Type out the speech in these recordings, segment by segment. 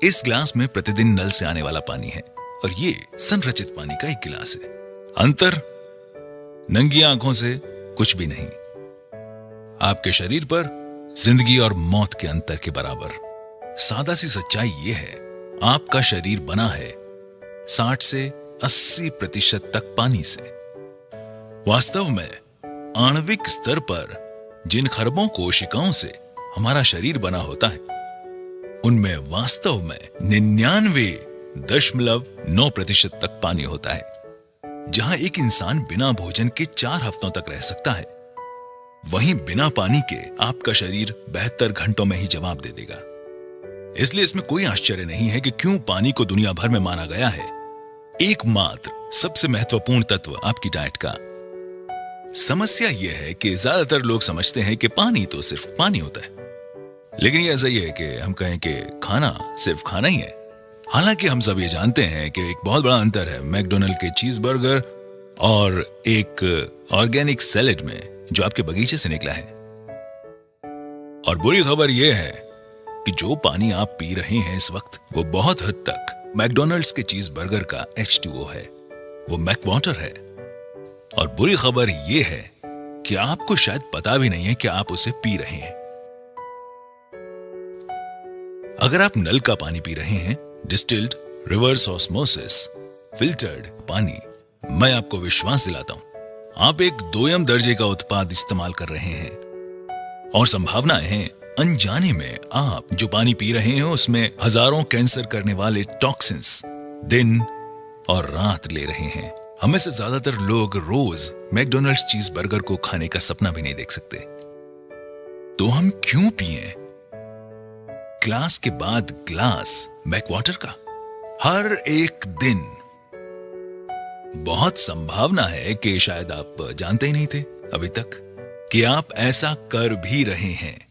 इस ग्लास में प्रतिदिन नल से आने वाला पानी है और ये संरचित पानी का एक गिलास है। अंतर नंगी आंखों से कुछ भी नहीं। आपके शरीर पर जिंदगी और मौत के अंतर के बराबर। सादा सी सच्चाई ये है, आपका शरीर बना है 60 से 80% तक पानी से। वास्तव में आणविक स्तर पर जिन खरबों कोशिकाओं से हमारा शरीर बना होता है, उनमें वास्तव में 99.9% तक पानी होता है। जहां एक इंसान बिना भोजन के 4 हफ्तों तक रह सकता है, वहीं बिना पानी के आपका शरीर 72 घंटों में ही जवाब दे देगा। इसलिए इसमें कोई आश्चर्य नहीं है कि क्यों पानी को दुनिया भर में माना गया है एकमात्र सबसे महत्वपूर्ण तत्व आपकी डाइट का। समस्या यह है कि ज्यादातर लोग समझते हैं कि पानी तो सिर्फ पानी होता है, लेकिन यह ऐसा ही है कि हम कहें कि खाना सिर्फ खाना ही है। हालांकि हम सब ये जानते हैं कि एक बहुत बड़ा अंतर है मैकडोनल्ड के चीज बर्गर और एक ऑर्गेनिक सैलेड में जो आपके बगीचे से निकला है। और बुरी खबर यह है कि जो पानी आप पी रहे हैं इस वक्त, वो बहुत हद तक मैकडोनल्ड्स के चीज बर्गर का H2O है, वो मैकवाटर है। और बुरी खबर यह है कि आपको शायद पता भी नहीं है कि आप उसे पी रहे हैं। अगर आप नल का पानी पी रहे हैं, डिस्टिल्ड, रिवर्स ऑस्मोसिस, फिल्टर्ड पानी, मैं आपको विश्वास दिलाता हूं, आप एक दोयम दर्जे का उत्पाद इस्तेमाल कर रहे हैं। और संभावनाएं हैं अनजाने में आप जो पानी पी रहे हैं उसमें हजारों कैंसर करने वाले टॉक्सिन्स दिन और रात ले रहे हैं। हमें से ज्यादातर लोग रोज मैकडोनल्ड्स चीज बर्गर को खाने का सपना भी नहीं देख सकते। तो हम क्यों पिएं ग्लास के बाद ग्लास मैकवाटर का हर एक दिन? बहुत संभावना है कि शायद आप जानते ही नहीं थे अभी तक कि आप ऐसा कर भी रहे हैं।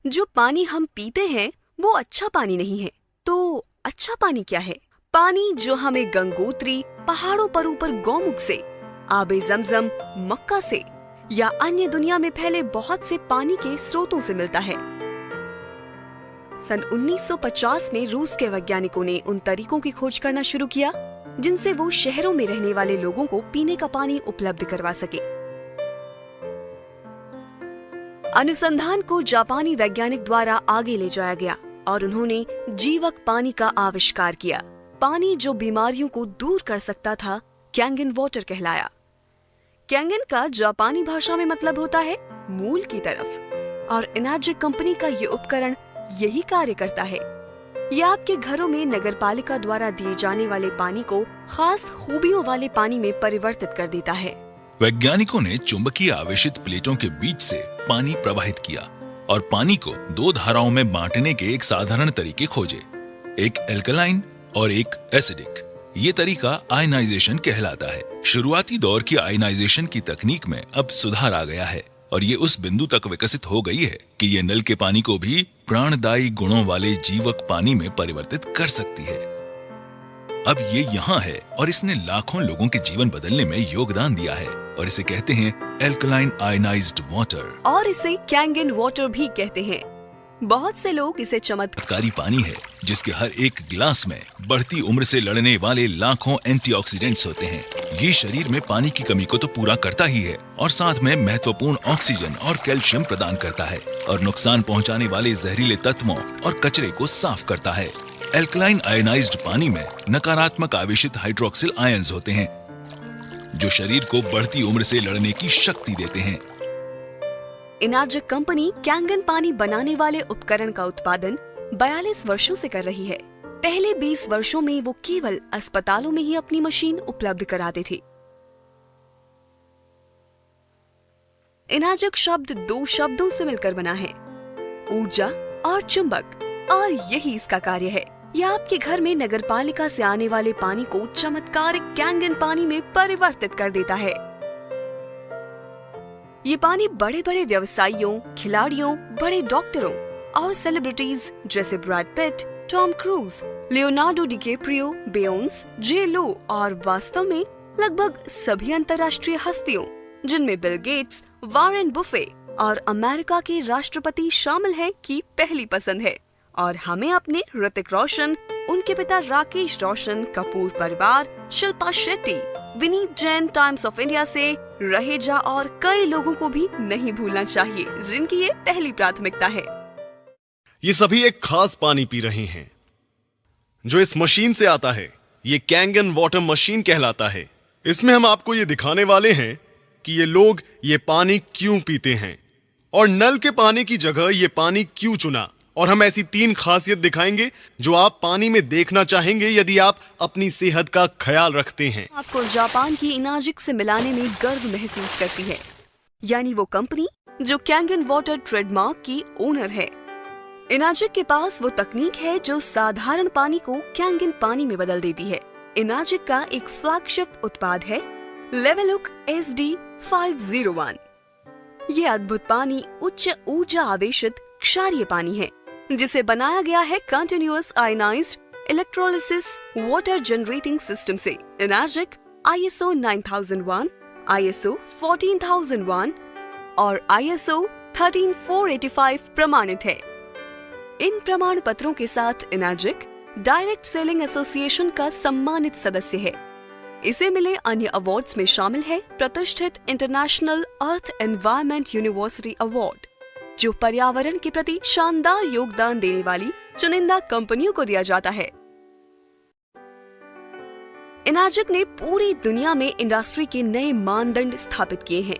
जो पानी हम पीते हैं वो अच्छा पानी नहीं है। तो अच्छा पानी क्या है? पानी जो हमें गंगोत्री, पहाड़ों पर ऊपर गौमुख से, आबे जमजम, मक्का से या अन्य दुनिया में फैले बहुत से पानी के स्रोतों से मिलता है। सन 1950 में रूस के वैज्ञानिकों ने उन तरीकों की खोज करना शुरू किया जिनसे वो शहरों में रहने वाले लोगों को पीने का पानी उपलब्ध करवा सके। अनुसंधान को जापानी वैज्ञानिक द्वारा आगे ले जाया गया और उन्होंने जीवक पानी का आविष्कार किया। पानी जो बीमारियों को दूर कर सकता था कैंगन वाटर कहलाया। कैंगन का जापानी भाषा में मतलब होता है मूल की तरफ, और एनर्जिक कंपनी का ये उपकरण यही कार्य करता है। यह आपके घरों में नगरपालिका द्वारा दिए जाने वाले पानी को खास खूबियों वाले पानी में परिवर्तित कर देता है। वैज्ञानिकों ने चुंबकीय आवेशित प्लेटों के बीच से पानी प्रवाहित किया और पानी को 2 धाराओं में बांटने के एक साधारण तरीके खोजे, एक एल्कलाइन और एक एसिडिक। ये तरीका आयनाइजेशन कहलाता है। शुरुआती दौर की आयनाइजेशन की तकनीक में अब सुधार आ गया है और ये उस बिंदु तक विकसित हो गई है कि ये नल के पानी को भी प्राणदायी गुणों वाले जीवक पानी में परिवर्तित कर सकती है। अब ये यहाँ है और इसने लाखों लोगों के जीवन बदलने में योगदान दिया है और इसे कहते हैं एल्कलाइन आयनाइज्ड वाटर, और इसे कैंगन वाटर भी कहते हैं। बहुत से लोग इसे चमत्कारी पानी है जिसके हर एक गिलास में बढ़ती उम्र से लड़ने वाले लाखों एंटीऑक्सीडेंट्स होते हैं। ये शरीर में पानी की कमी को तो पूरा करता ही है और साथ में महत्वपूर्ण ऑक्सीजन और कैल्शियम प्रदान करता है और नुकसान पहुंचाने वाले जहरीले तत्वों और कचरे को साफ करता है। एल्कलाइन आयनाइज्ड पानी में नकारात्मक आवेशित हाइड्रोक्सिल आयंस होते हैं जो शरीर को बढ़ती उम्र से लड़ने की शक्ति देते हैं। एनर्जिक कंपनी कैंगन पानी बनाने वाले उपकरण का उत्पादन 42 वर्षों से कर रही है। पहले 20 वर्षों में वो केवल अस्पतालों में ही अपनी मशीन उपलब्ध कराते थे। एनर्जिक शब्द 2 शब्दों से मिलकर बना है, ऊर्जा और चुंबक, और यही इसका कार्य है। यह आपके घर में नगरपालिका से आने वाले पानी को चमत्कारिक कैंगन पानी में परिवर्तित कर देता है। ये पानी बड़े बड़े व्यवसायियों, खिलाड़ियों, बड़े डॉक्टरों और सेलिब्रिटीज जैसे Brad Pitt, Tom Cruise, Leonardo DiCaprio, Beyonce, J Lo और वास्तव में लगभग सभी अंतर्राष्ट्रीय हस्तियों जिनमें बिल गेट्स, वॉरेन बुफे और अमेरिका के राष्ट्रपति शामिल हैं की पहली पसंद है। और हमें अपने ऋतिक रोशन, उनके पिता राकेश रोशन, कपूर परिवार, Shilpa Shetty, Vineet Jain times of India से, रहेजा और कई लोगों को भी नहीं भूलना चाहिए जिनकी ये पहली प्राथमिकता है। ये सभी एक खास पानी पी रहे हैं जो इस मशीन से आता है। ये कैंगन वाटर मशीन कहलाता है। इसमें हम आपको ये दिखाने वाले हैं कि ये लोग ये पानी क्यों पीते हैं और नल के पानी की जगह ये पानी क्यों चुना। और हम ऐसी 3 खासियत दिखाएंगे जो आप पानी में देखना चाहेंगे यदि आप अपनी सेहत का ख्याल रखते हैं। आपको जापान की इनाजिक से मिलाने में गर्व महसूस करती है, यानी वो कंपनी जो कैंगन वाटर ट्रेडमार्क की ओनर है। इनाजिक के पास वो तकनीक है जो साधारण पानी को कैंगन पानी में बदल देती है। इनाजिक का एक फ्लैगशिप उत्पाद है लेवलुक SD501। ये अद्भुत पानी उच्च ऊर्जा आवेशित क्षारीय पानी है जिसे बनाया गया है continuous ionized electrolysis water generating system से। इनाजिक ISO 9001, ISO 14001 और ISO 13485 प्रमाणित है। इन प्रमाण पत्रों के साथ इनाजिक डायरेक्ट सेलिंग एसोसिएशन का सम्मानित सदस्य है। इसे मिले अन्य अवार्ड्स में शामिल है प्रतिष्ठित इंटरनेशनल अर्थ एनवायरनमेंट यूनिवर्सिटी अवार्ड, जो पर्यावरण के प्रति शानदार योगदान देने वाली चुनिंदा कंपनियों को दिया जाता है। इनाजिक ने पूरी दुनिया में इंडस्ट्री के नए मानदंड स्थापित किए हैं।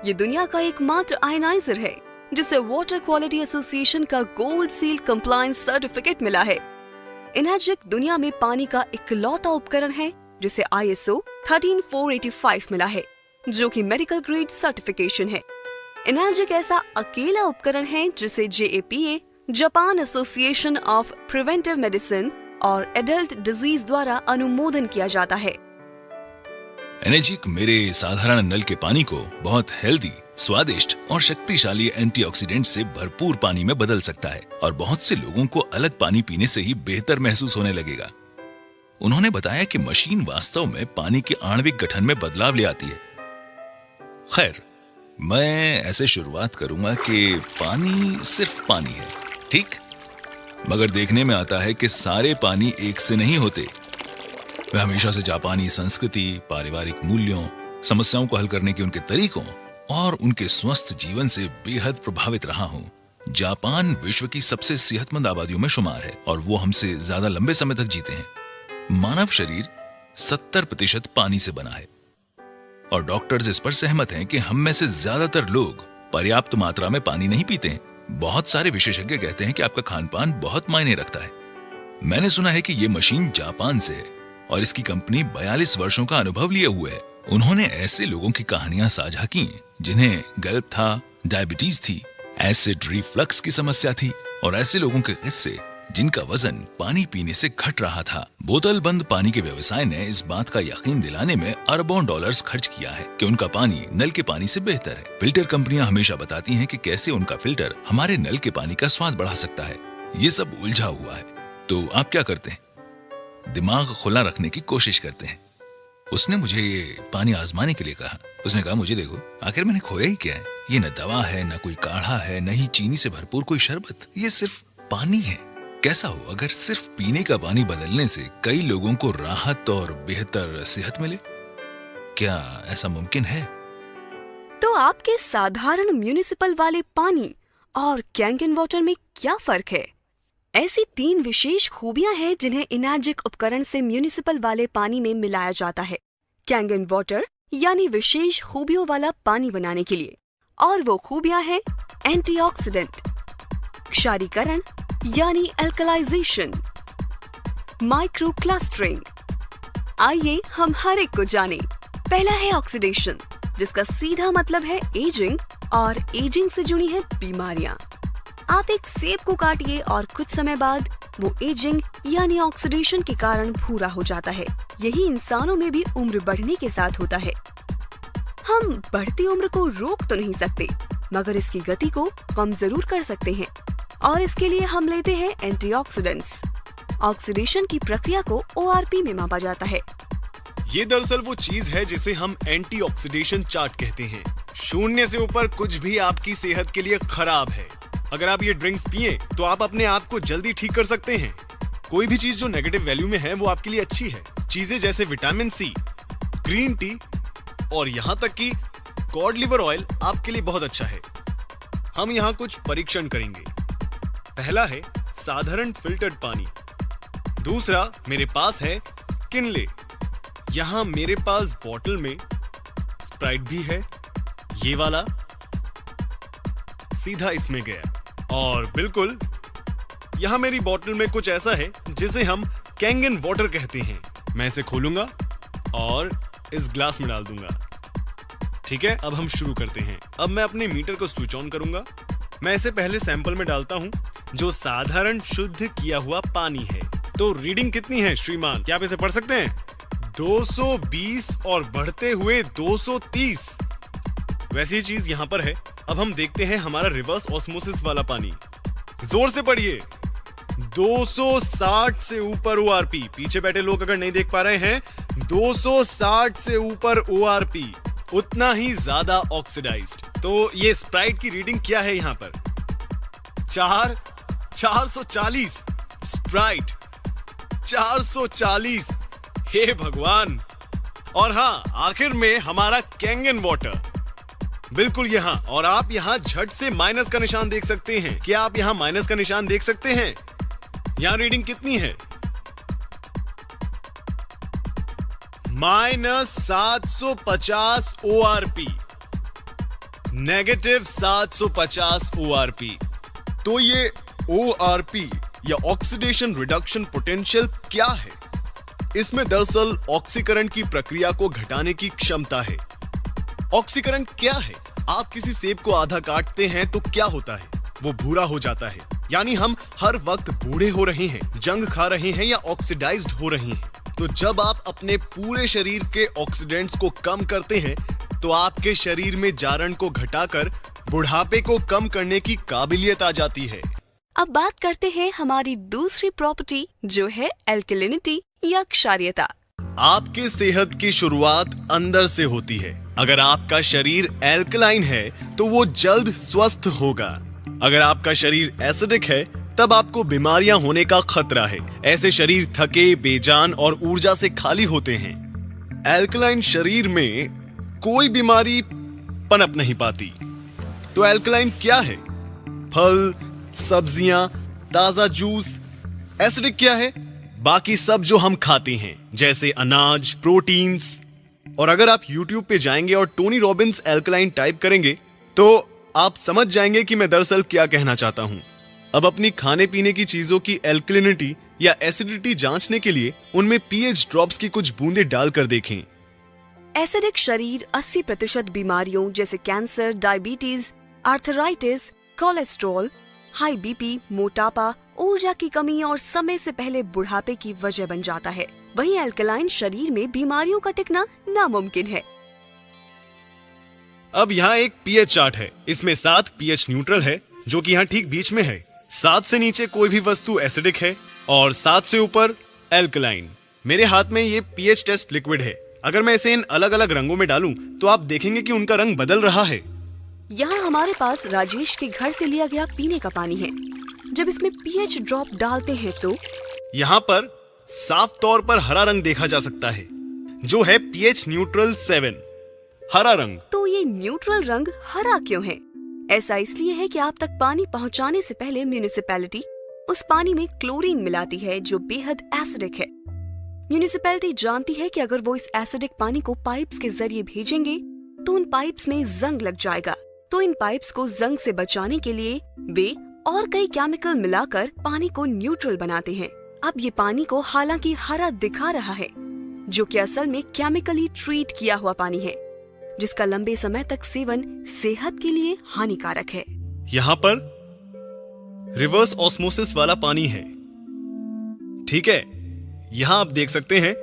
ये दुनिया का एकमात्र आयनाइजर है जिसे वाटर क्वालिटी एसोसिएशन का गोल्ड सील कंप्लायंस सर्टिफिकेट मिला है। इनाजिक दुनिया में पानी का इकलौता उपकरण है जिसे ISO 13485 मिला है, जो कि मेडिकल ग्रेड सर्टिफिकेशन है। इनाजिक ऐसा अकेला उपकरण है जिसे JAPA, Japan association of preventive medicine और एडल्ट डिजीज द्वारा अनुमोदन किया जाता है। एनर्जिक मेरे साधारण नल के पानी को बहुत हेल्दी, स्वादिष्ट और शक्तिशाली एंटीऑक्सीडेंट से भरपूर पानी में बदल सकता है और बहुत से लोगों को अलग पानी पीने से ही बेहतर महसूस होने लगेगा। उन्होंने बताया कि मशीन वास्तव में पानी के आणविक गठन में बदलाव ले आती है। खैर, मैं ऐसे शुरुआत करूंगा कि पानी सिर्फ पानी है, ठीक? मगर देखने में आता है कि सारे पानी एक से नहीं होते। मैं हमेशा से जापानी संस्कृति, पारिवारिक मूल्यों, समस्याओं को हल करने के उनके तरीकों और उनके स्वस्थ जीवन से बेहद प्रभावित रहा हूं। जापान विश्व की सबसे सेहतमंद आबादियों में शुमार है और वो हमसे ज्यादा लंबे समय तक जीते हैं। मानव शरीर 70% पानी से बना है और डॉक्टर्स इस पर सहमत हैं कि हम में से ज्यादातर लोग पर्याप्त मात्रा में पानी नहीं पीते हैं। बहुत सारे विशेषज्ञ कहते हैं कि आपका खानपान बहुत मायने रखता है। मैंने सुना है कि ये मशीन जापान से है और इसकी कंपनी 42 वर्षों का अनुभव लिए हुए है। उन्होंने ऐसे लोगों की कहानियां साझा की जिन्हें गल्प था, डायबिटीज थी, एसिड रिफ्लक्स की समस्या थी और ऐसे लोगों के किस्से जिनका वजन पानी पीने से घट रहा था। बोतल बंद पानी के व्यवसाय ने इस बात का यकीन दिलाने में अरबों डॉलर्स खर्च किया है कि उनका पानी नल के पानी से बेहतर है। फिल्टर कंपनियां हमेशा बताती हैं कि कैसे उनका फिल्टर हमारे नल के पानी का स्वाद बढ़ा सकता है। ये सब उलझा हुआ है। तो आप क्या करते हैं? दिमाग खुला रखने की कोशिश करते हैं। उसने मुझे ये पानी आजमाने के लिए कहा। उसने कहा, मुझे देखो, आखिर मैंने खोया ही क्या है? ये न दवा है, न कोई काढ़ा है, न ही चीनी से भरपूर कोई शरबत। ये सिर्फ पानी है। कैसा हो अगर सिर्फ पीने का पानी बदलने से कई लोगों को राहत और बेहतर सेहत मिले? क्या ऐसा मुमकिन है? तो आपके साधारण म्युनिसिपल वाले पानी और कैंगन वाटर में क्या फर्क है? ऐसी 3 विशेष खूबियां हैं जिन्हें इनाजिक उपकरण से म्युनिसिपल वाले पानी में मिलाया जाता है कैंगन वाटर यानी विशेष खूबियों वाला पानी बनाने के लिए। और वो खूबियां हैं एंटीऑक्सीडेंट, क्षारीकरण यानी अल्कलाइजेशन, माइक्रो क्लस्टरिंग। आइए हम हर एक को जानें। पहला है ऑक्सीडेशन, जिसका सीधा मतलब है एजिंग और एजिंग से जुड़ी है बीमारियां। आप एक सेब को काटिए और कुछ समय बाद वो एजिंग यानी ऑक्सीडेशन के कारण भूरा हो जाता है। यही इंसानों में भी उम्र बढ़ने के साथ होता है। हम बढ़ती उम्र को रोक तो नहीं सकते, मगर इसकी गति को कम जरूर कर सकते हैं और इसके लिए हम लेते हैं एंटीऑक्सीडेंट्स। ऑक्सीडेशन की प्रक्रिया को ORP में मापा जाता है। ये दरअसल वो चीज है जिसे हम एंटीऑक्सीडेशन चार्ट कहते हैं। 0 से ऊपर कुछ भी आपकी सेहत के लिए खराब है अगर आप ये ड्रिंक्स पिए तो आप अपने आप को जल्दी ठीक कर सकते हैं। कोई भी चीज जो नेगेटिव वैल्यू में है वो आपके लिए अच्छी है। चीजें जैसे विटामिन सी, ग्रीन टी और यहाँ तक कि कॉड लिवर ऑयल आपके लिए बहुत अच्छा है। हम यहाँ कुछ परीक्षण करेंगे। पहला है साधारण फिल्टर्ड पानी। दूसरा मेरे पास है किनले। यहाँ मेरे पास बॉटल में स्प्राइट भी है, ये वाला सीधा इसमें गया। और बिल्कुल यहां मेरी बोतल में कुछ ऐसा है जिसे हम कैंगन वाटर कहते हैं। मैं इसे खोलूंगा और इस ग्लास में डाल दूंगा। ठीक है, अब हम शुरू करते हैं। अब मैं अपने मीटर को स्विच ऑन करूंगा। मैं इसे पहले सैंपल में डालता हूं जो साधारण शुद्ध किया हुआ पानी है। तो रीडिंग कितनी है श्रीमान, क्या आप इसे पढ़ सकते हैं? 220 और बढ़ते हुए 230। वैसी चीज यहां पर है। अब हम देखते हैं हमारा रिवर्स ऑस्मोसिस वाला पानी। जोर से पढ़िए। 260 से ऊपर ORP। पीछे बैठे लोग अगर नहीं देख पा रहे हैं, 260 से ऊपर ORP, उतना ही ज्यादा ऑक्सीडाइज्ड। तो ये स्प्राइट की रीडिंग क्या है यहां पर? 440 स्प्राइट 440। हे भगवान। और हाँ, आखिर में हमारा कैंगन वाटर बिल्कुल यहां। और आप यहां झट से माइनस का निशान देख सकते हैं। क्या आप यहां माइनस का निशान देख सकते हैं? यहां रीडिंग कितनी है? -750 ORP, नेगेटिव 750 ORP। तो ये ORP या ऑक्सीडेशन रिडक्शन पोटेंशियल क्या है? इसमें दरअसल ऑक्सीकरण की प्रक्रिया को घटाने की क्षमता है। ऑक्सीकरण क्या है? आप किसी सेब को आधा काटते हैं तो क्या होता है? वो भूरा हो जाता है। यानी हम हर वक्त बूढ़े हो रहे हैं, जंग खा रहे हैं या ऑक्सीडाइज्ड हो रहे हैं। तो जब आप अपने पूरे शरीर के ऑक्सीडेंट्स को कम करते हैं तो आपके शरीर में जारण को घटाकर बुढ़ापे को कम करने की काबिलियत आ जाती है। अब बात करते हैं हमारी दूसरी प्रॉपर्टी जो है एल्कलिनिटी या क्षारीयता। आपके सेहत की शुरुआत अंदर से होती है। अगर आपका शरीर एल्कलाइन है तो वो जल्द स्वस्थ होगा। अगर आपका शरीर एसिडिक है तब आपको बीमारियां होने का खतरा है। ऐसे शरीर थके, बेजान और ऊर्जा से खाली होते हैं। एल्कलाइन शरीर में कोई बीमारी पनप नहीं पाती। तो एल्कलाइन क्या है? फल, सब्जियां, ताजा जूस। एसिडिक क्या है? बाकी सब जो हम खाते हैं जैसे अनाज, प्रोटीन्स। और अगर आप YouTube पे जाएंगे और टोनी रॉबिन्स एल्कलाइन टाइप करेंगे तो आप समझ जाएंगे कि मैं दरअसल क्या कहना चाहता हूं। अब अपनी खाने पीने की चीजों की एल्कलिनिटी या एसिडिटी जांचने के लिए उनमें pH ड्रॉप्स की कुछ बूंदें डालकर देखें। एसिडिक शरीर 80% बीमारियों जैसे cancer, diabetes, arthritis, cholesterol, high BP, मोटापा, ऊर्जा की कमी और समय से पहले बुढ़ापे की वजह बन जाता है। वहीं एल्कलाइन शरीर में बीमारियों का टिकना नामुमकिन है। अब यहाँ एक pH चार्ट है। इसमें 7 pH न्यूट्रल है जो कि यहाँ ठीक बीच में है। 7 से नीचे कोई भी वस्तु एसिडिक है और 7 से ऊपर एल्कलाइन। मेरे हाथ में ये pH टेस्ट लिक्विड है। अगर मैं इसे इन अलग अलग रंगों में डालूं तो आप देखेंगे कि उनका रंग बदल रहा है। यहाँ हमारे पास राजेश के घर से लिया गया पीने का पानी है। जब इसमें pH ड्रॉप डालते हैं तो यहाँ पर साफ तौर पर हरा रंग देखा जा सकता है जो है pH न्यूट्रल 7, हरा रंग। तो ये न्यूट्रल रंग हरा क्यों है? ऐसा इसलिए है कि आप तक पानी पहुंचाने से पहले म्यूनिसिपैलिटी उस पानी में क्लोरीन मिलाती है जो बेहद एसिडिक है। म्यूनिसिपैलिटी जानती है कि अगर वो इस एसिडिक पानी को पाइप्स के जरिए भेजेंगे तो उन पाइप्स में जंग लग जाएगा। तो इन पाइप्स को जंग से बचाने के लिए वे और कई केमिकल मिलाकर पानी को न्यूट्रल बनाते हैं। अब ये पानी को हालांकि हरा दिखा रहा है जो कि असल में केमिकली ट्रीट किया हुआ पानी है जिसका लंबे समय तक सेवन सेहत के लिए हानिकारक है। यहाँ पर रिवर्स ऑस्मोसिस वाला पानी है। ठीक है, यहाँ आप देख सकते हैं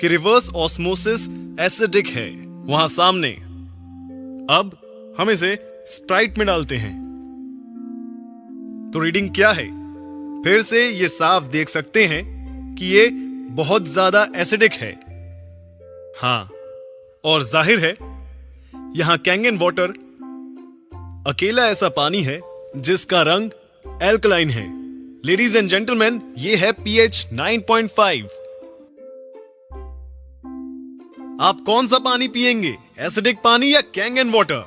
कि रिवर्स ऑस्मोसिस एसिडिक है वहां सामने। अब हम इसे स्प्राइट में डालते हैं तो रीडिंग क्या है? फिर से ये साफ देख सकते हैं कि ये बहुत ज्यादा एसिडिक है। हाँ, और जाहिर है यहां कैंगन वाटर अकेला ऐसा पानी है जिसका रंग एल्कलाइन है। लेडीज एंड जेंटलमैन, ये है pH 9.5। आप कौन सा पानी पिएंगे, एसिडिक पानी या कैंगन वाटर?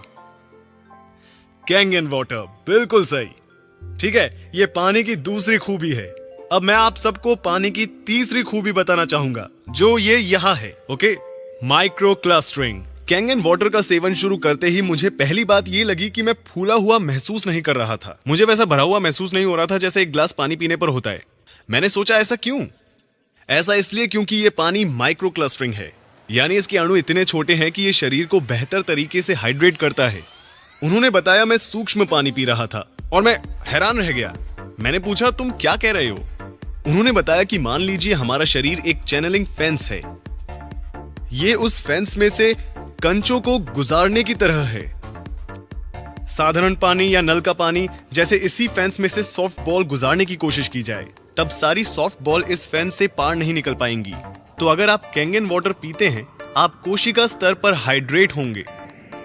कैंगन वाटर, बिल्कुल सही। ठीक है, ये पानी की दूसरी खूबी है। अब मैं आप सबको पानी की तीसरी खूबी बताना चाहूंगा, जो ये यहां है। Okay, micro clustering. Kangen water का सेवन शुरू करते ही मुझे पहली बात ये लगी कि मैं फूला हुआ महसूस नहीं कर रहा था। मुझे वैसा भरा हुआ महसूस नहीं हो रहा था जैसे एक गिलास पानी पीने पर होता है। मैंने सोचा ऐसा क्यों? ऐसा इसलिए क्योंकि ये पानी माइक्रो क्लस्टरिंग है, यानी इसके अणु इतने छोटे हैं कि ये शरीर को बेहतर तरीके से हाइड्रेट करता है। उन्होंने बताया मैं सूक्ष्म पानी पी रहा था और मैं हैरान रह गया। मैंने पूछा, तुम क्या कह रहे हो? उन्होंने बताया कि मान लीजिए हमारा शरीर एक चैनलिंग फेंस है। ये उस फेंस में से कंचों को गुजारने की तरह है। साधारण पानी या नल का पानी जैसे इसी फेंस में से सॉफ्ट बॉल गुजारने की कोशिश की जाए, तब सारी सॉफ्ट बॉल इस फेंस से पार नहीं निकल पाएंगी। तो अगर आप कैंगन वाटर पीते हैं, आप कोशिका स्तर पर हाइड्रेट होंगे।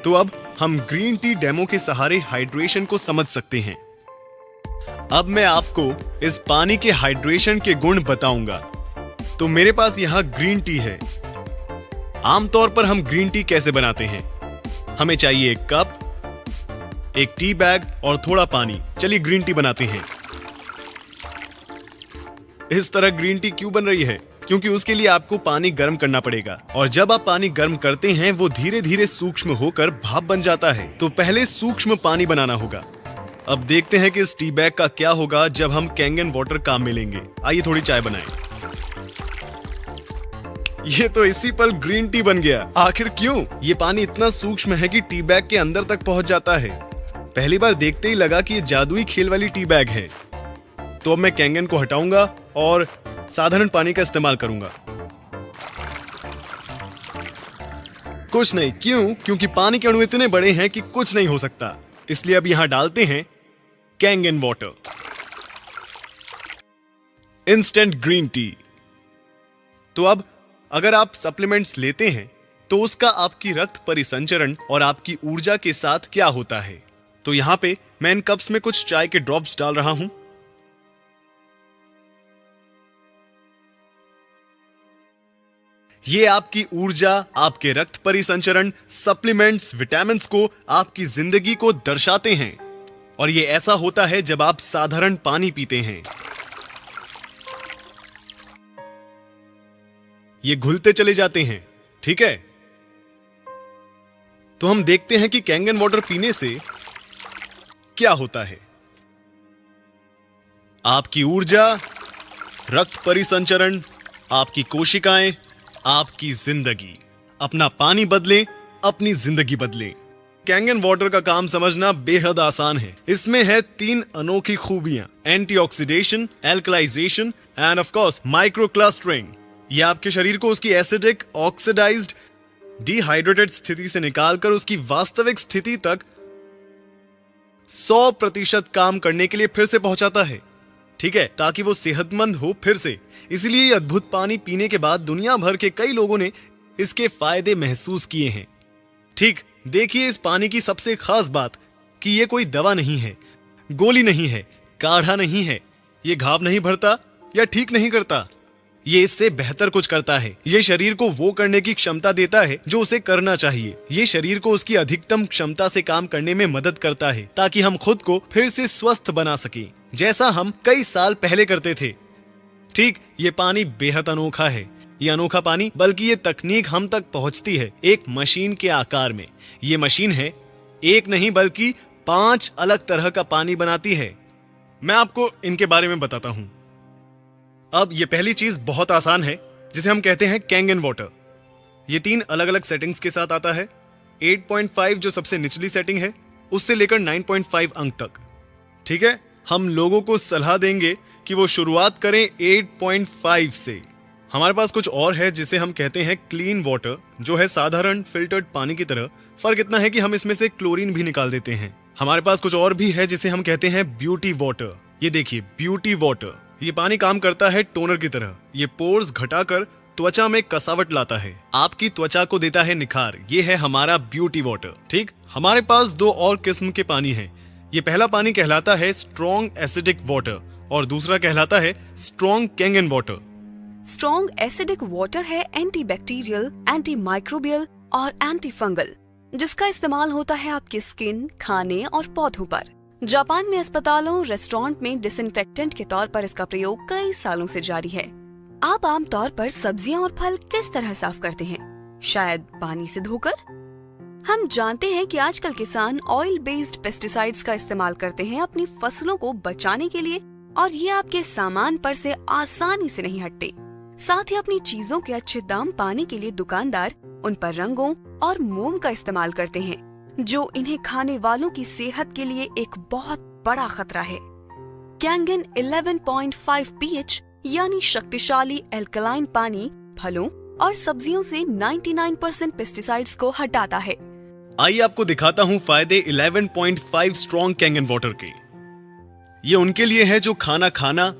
तो अब हम ग्रीन टी डेमो के सहारे हाइड्रेशन को समझ सकते हैं। अब मैं आपको इस पानी के हाइड्रेशन के गुण बताऊंगा। तो मेरे पास यहां ग्रीन टी है। आमतौर पर हम ग्रीन टी कैसे बनाते हैं? हमें चाहिए एक कप, एक टी बैग और थोड़ा पानी। चलिए ग्रीन टी बनाते हैं। इस तरह ग्रीन टी क्यों बन रही है? क्योंकि उसके लिए आपको पानी गर्म करना पड़ेगा, और जब आप पानी गर्म करते हैं वो धीरे धीरे सूक्ष्म होकर भाप बन जाता है। तो पहले सूक्ष्म पानी बनाना होगा। अब देखते हैं कि इस टी बैग का क्या होगा जब हम कैंगन वाटर काम में लेंगे। आइए थोड़ी चाय बनाएं। ये तो इसी पल ग्रीन टी बन गया। आखिर क्यों? ये पानी इतना सूक्ष्म है कि टी बैग के अंदर तक पहुंच जाता है। पहली बार देखते ही लगा कि ये जादुई खेल वाली टी बैग है। तो अब मैं कैंगन को हटाऊंगा और साधारण पानी का इस्तेमाल करूंगा। कुछ नहीं, क्यों? क्योंकि पानी के अणु इतने बड़े हैं कि कुछ नहीं हो सकता। इसलिए अब यहां डालते हैं Kangen water. Instant green tea. तो अब अगर आप सप्लीमेंट्स लेते हैं तो उसका आपकी रक्त परिसंचरण और आपकी ऊर्जा के साथ क्या होता है? तो यहां पे मैं इन कप्स में कुछ चाय के ड्रॉप्स डाल रहा हूं। ये आपकी ऊर्जा, आपके रक्त परिसंचरण, सप्लीमेंट्स, विटामिन्स को, आपकी जिंदगी को दर्शाते हैं। और ये ऐसा होता है जब आप साधारण पानी पीते हैं। ये घुलते चले जाते हैं। ठीक है, तो हम देखते हैं कि कैंगन वाटर पीने से क्या होता है। आपकी ऊर्जा, रक्त परिसंचरण, आपकी कोशिकाएं, आपकी जिंदगी। अपना पानी बदलें, अपनी जिंदगी बदलें। कैंगन वाटर का काम समझना बेहद आसान है। इसमें है 3 अनोखी खूबियां: antioxidation, alkalisation end of course micro clustering. ये आपके शरीर को उसकी एसिडिक, ऑक्सीडाइज्ड, डिहाइड्रेटेड स्थिति से निकालकर उसकी वास्तविक स्थिति तक 100% काम करने के लिए फिर से पहुंचाता है। ठीक है, ताकि वो सेहतमंद हो फिर से। इसलिए ये अद्भुत पानी पीने के बाद दुनिया भर के कई लोगों ने इसके फायदे महसूस किए हैं। ठीक, देखिए इस पानी की सबसे खास बात कि ये कोई दवा नहीं है, गोली नहीं है, काढ़ा नहीं है। ये घाव नहीं भरता या ठीक नहीं करता। ये इससे बेहतर कुछ करता है। ये शरीर को वो करने की क्षमता देता है जो उसे करना चाहिए। ये शरीर को उसकी अधिकतम क्षमता से काम करने में मदद करता है, ताकि हम खुद को फिर से स्वस्थ बना सकें, जैसा हम कई साल पहले करते थे। ठीक, ये पानी बेहद अनोखा है। ये अनोखा पानी, बल्कि ये तकनीक हम तक पहुंचती है एक मशीन के आकार में। ये मशीन है, एक नहीं बल्कि 5 अलग तरह का पानी बनाती है। मैं आपको इनके बारे में बताता हूं। अब ये पहली चीज बहुत आसान है, जिसे हम कहते हैं कैंगन वाटर। ये 3 अलग अलग सेटिंग्स के साथ आता है। 8.5 जो सबसे निचली सेटिंग है, उससे लेकर 9.5 अंक तक। ठीक है, हम लोगों को सलाह देंगे कि वो शुरुआत करें 8.5 से। हमारे पास कुछ और है जिसे हम कहते हैं क्लीन वाटर, जो है साधारण फिल्टर्ड पानी की तरह। फर्क इतना है कि हम इसमें से क्लोरीन भी निकाल देते हैं। हमारे पास कुछ और भी है जिसे हम कहते हैं ब्यूटी वाटर। ये देखिए, ब्यूटी वाटर। ये पानी काम करता है टोनर की तरह। ये पोर्स घटाकर त्वचा में कसावट लाता है, आपकी त्वचा को देता है निखार। ये है हमारा ब्यूटी वाटर। ठीक, हमारे पास 2 और किस्म के पानी हैं। ये पहला पानी कहलाता है स्ट्रॉन्ग एसिडिक वाटर और दूसरा कहलाता है strong Kangen water. Strong acidic water है एंटीबैक्टीरियल, एंटी माइक्रोबियल और एंटी फंगल, जिसका इस्तेमाल होता है आपकी स्किन, खाने और पौधों पर। जापान में अस्पतालों, रेस्टोरेंट में डिसइंफेक्टेंट के तौर पर इसका प्रयोग कई सालों से जारी है। आप आमतौर पर सब्जियां और फल किस तरह साफ करते हैं? शायद पानी से धोकर। हम जानते हैं कि आजकल किसान ऑयल बेस्ड पेस्टिसाइड्स का इस्तेमाल करते हैं अपनी फसलों को बचाने के लिए, और ये आपके सामान पर से आसानी से नहीं हटते। साथ ही अपनी चीजों के अच्छे दाम पाने के लिए दुकानदार उन पर रंगों और मोम का इस्तेमाल करते हैं, जो इन्हें खाने वालों की सेहत के लिए एक बहुत बड़ा खतरा है। कैंगन 11.5 pH यानी शक्तिशाली एल्कलाइन पानी फलों और सब्जियों से 99% पेस्टिसाइड्स को हटाता है। आइए आपको दिखाता हूँ फायदे 11.5 स्ट्रॉन्ग कैंगन वाटर के। ये उनके लिए है जो खाना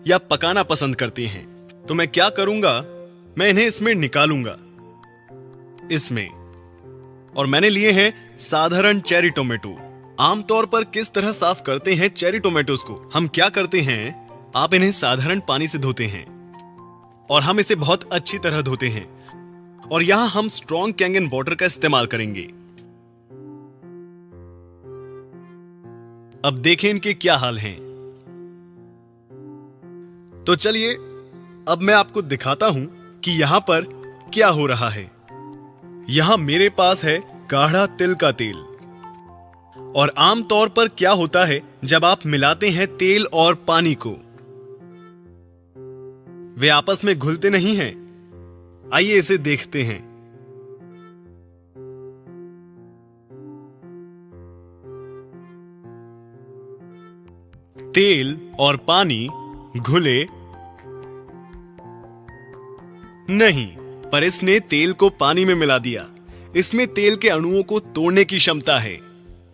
या पकाना पसंद करते हैं। तो मैं क्या करूंगा, मैं इन्हें इसमें निकालूंगा, इसमें। और मैंने लिए हैं साधारण चेरी टोमेटो। आमतौर पर किस तरह साफ करते हैं चेरी टोमेटोज को? हम क्या करते हैं, आप इन्हें साधारण पानी से धोते हैं और हम इसे बहुत अच्छी तरह धोते हैं, और यहां हम स्ट्रॉन्ग कैंगन वाटर का इस्तेमाल करेंगे। अब देखें इनके क्या हाल हैं। तो चलिए अब मैं आपको दिखाता हूं कि यहां पर क्या हो रहा है। यहां मेरे पास है गाढ़ा तिल का तेल, और आमतौर पर क्या होता है जब आप मिलाते हैं तेल और पानी को, वे आपस में घुलते नहीं हैं। आइए इसे देखते हैं। तेल और पानी घुले नहीं, पर इसने तेल को पानी में मिला दिया। इसमें तेल के अणुओं को तोड़ने की क्षमता है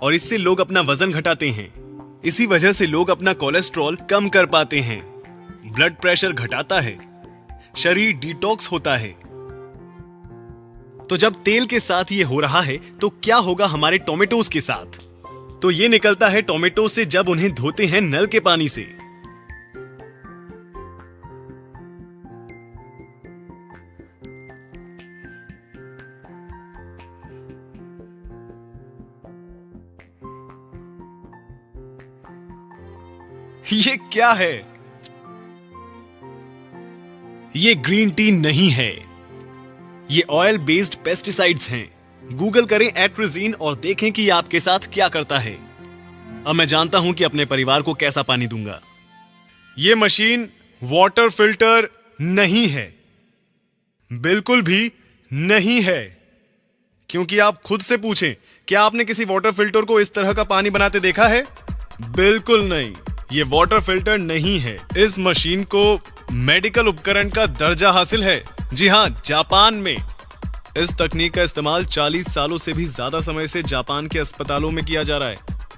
और इससे लोग अपना वजन घटाते हैं। इसी वजह से लोग अपना कोलेस्ट्रॉल कम कर पाते हैं, ब्लड प्रेशर घटाता है, शरीर डिटॉक्स होता है। तो जब तेल के साथ ये हो रहा है तो क्या होगा हमारे टोमेटोज के साथ? तो ये निकलता है टोमेटो से जब उन्हें धोते हैं नल के पानी से। ये क्या है? ये ग्रीन टी नहीं है, ये ऑयल बेस्ड पेस्टिसाइड्स हैं। गूगल करें एट्रिजीन और देखें कि ये आपके साथ क्या करता है। अब मैं जानता हूं कि अपने परिवार को कैसा पानी दूंगा। ये मशीन वाटर फिल्टर नहीं है, बिल्कुल भी नहीं है। क्योंकि आप खुद से पूछें, क्या आपने किसी वाटर फिल्टर को इस तरह का पानी बनाते देखा है? बिल्कुल नहीं, ये वाटर फिल्टर नहीं है। इस मशीन को मेडिकल उपकरण का दर्जा हासिल है। जी हां, जापान में इस तकनीक का इस्तेमाल 40 सालों से भी ज्यादा समय से जापान के अस्पतालों में किया जा रहा है।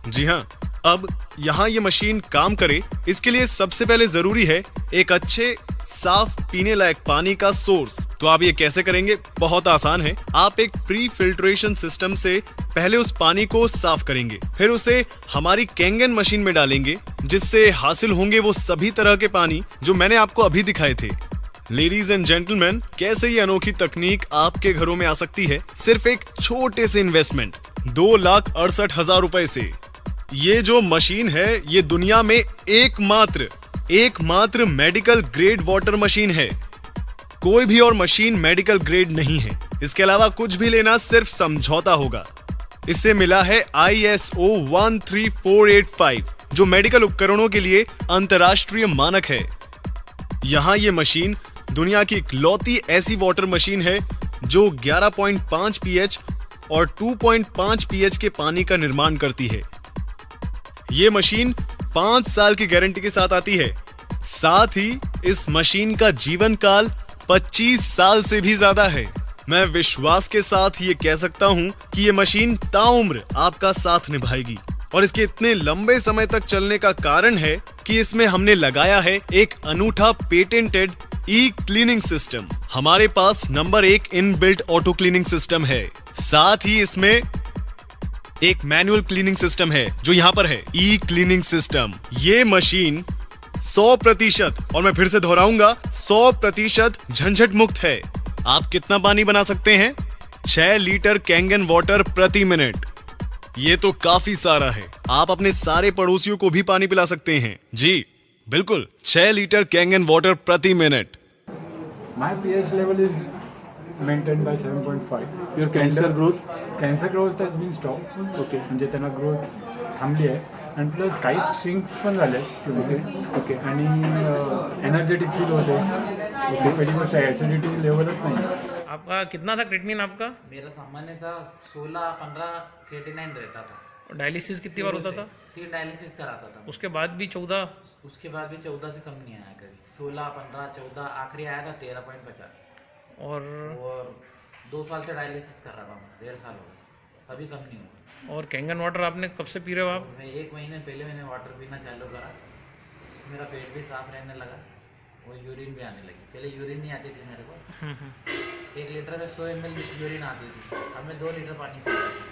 जी हां, अब यहां ये मशीन काम करे, इसके लिए सबसे पहले जरूरी है एक अच्छे साफ पीने लायक पानी का सोर्स। तो आप ये कैसे करेंगे? बहुत आसान है। आप एक प्री फिल्ट्रेशन सिस्टम से पहले उस पानी को साफ करेंगे, फिर उसे हमारी कैंगन मशीन में डालेंगे, जिससे हासिल होंगे वो सभी तरह के पानी जो मैंने आपको अभी दिखाए थे। लेडीज एंड जेंटलमैन, कैसे ये अनोखी तकनीक आपके घरों में आ सकती है सिर्फ एक छोटे से इन्वेस्टमेंट 2,68,000 रुपए से। ये जो मशीन है ये दुनिया में एकमात्र मेडिकल ग्रेड वाटर मशीन है। कोई भी और मशीन मेडिकल ग्रेड नहीं है। इसके अलावा कुछ भी लेना सिर्फ समझौता होगा। इससे मिला है ISO 13485, जो मेडिकल उपकरणों के लिए अंतरराष्ट्रीय मानक है। यहां ये मशीन दुनिया की इकलौती ऐसी वाटर मशीन है जो 11.5 pH और 2.5 pH के पानी का निर्माण करती है। ये मशीन 5 साल की गारंटी के साथ आती है। साथ ही इस मशीन का जीवन काल 25 साल से भी ज्यादा है। मैं विश्वास के साथ ये कह सकता हूं कि ये मशीन ताउम्र आपका साथ निभाएगी। और इसके इतने लंबे समय तक चलने का कारण है कि इसमें हमने लगाया है एक अनूठा पेटेंटेड ई-क्लीनिंग सिस्टम। हमारे पास number 1 inbuilt auto cleaning system है। साथ ही इसमें एक मैनुअल क्लीनिंग सिस्टम है जो यहाँ पर है, ई क्लीनिंग सिस्टम। ये मशीन 100%, और मैं फिर से दोहराऊंगा, 100% झंझट मुक्त है। आप कितना पानी बना सकते हैं? 6 लीटर कैंगन वाटर प्रति मिनट। ये तो काफी सारा है। आप अपने सारे पड़ोसियों को भी पानी पिला सकते हैं। जी बिल्कुल, 6 लीटर कैंगन वाटर प्रति minute. My pH level is maintained by 7.5. Your cancer growth? Cancer growth has been stopped. Okay. म्हणजे त्यांना ग्रोथ थांबली आहे आणि प्लस काही श्रिंक्स पण झाले ओके आणि एनर्जेटिक फील होते ओके पहिली गोष्ट ॲसिडिटी लेवलच नाही आपका कितना था क्रेटिनिन आपका? मेरा सामान्य था 16-15 क्रेटिनाइन रहता था। डायलिसिस कितनी बार होता था? 3 डायलिसिस कराता था। उसके बाद भी 14? उसके बाद भी 14 से कम नहीं आया कभी। 16, 15, 14 आखिरी आया था 13.50। और 2 साल से डायलिसिस कर रहा था मैं, 1.5 साल हो गए, अभी कम नहीं हुआ। और कैंगन वाटर आपने कब से पी रहे हो आप? मैं 1 महीने पहले मैंने वाटर पीना चालू करा, मेरा पेट भी साफ रहने लगा, वो यूरिन भी आने लगी। पहले यूरिन नहीं आती थी मेरे को, 1 लीटर में 100 ml यूरिन आती थी, अब मैं 2 लीटर पानी पी रहा था।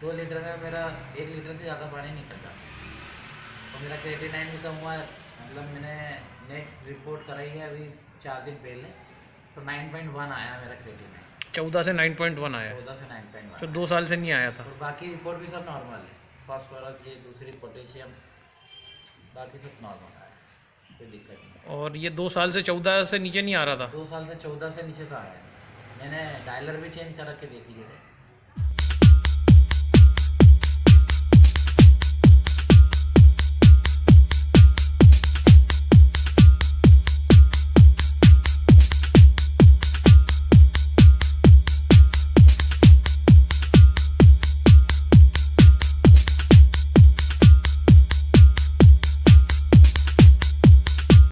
2 लीटर में मेरा 1 लीटर से ज़्यादा पानी निकलता और मेरा क्रेटिनाइन भी कम हुआ है। मतलब मैंने नेक्स्ट रिपोर्ट कराई है अभी 4 दिन पहले, तो 9.1 आया मेरा क्रेटिनाइन। 14 से 9.1 आया, 14 से 9.1। तो 2 साल से नहीं आया था। और बाकी रिपोर्ट भी सब नॉर्मल है, फास्फोरस ये दूसरी पोटेशियम बाकी सब नॉर्मल है, कोई दिक्कत नहीं। और ये 2 साल से 14 से नीचे नहीं आ रहा था? 2 साल से 14 से नीचे तो आया नहीं। मैंने डायलर भी चेंज कर रखे देख लिए थे,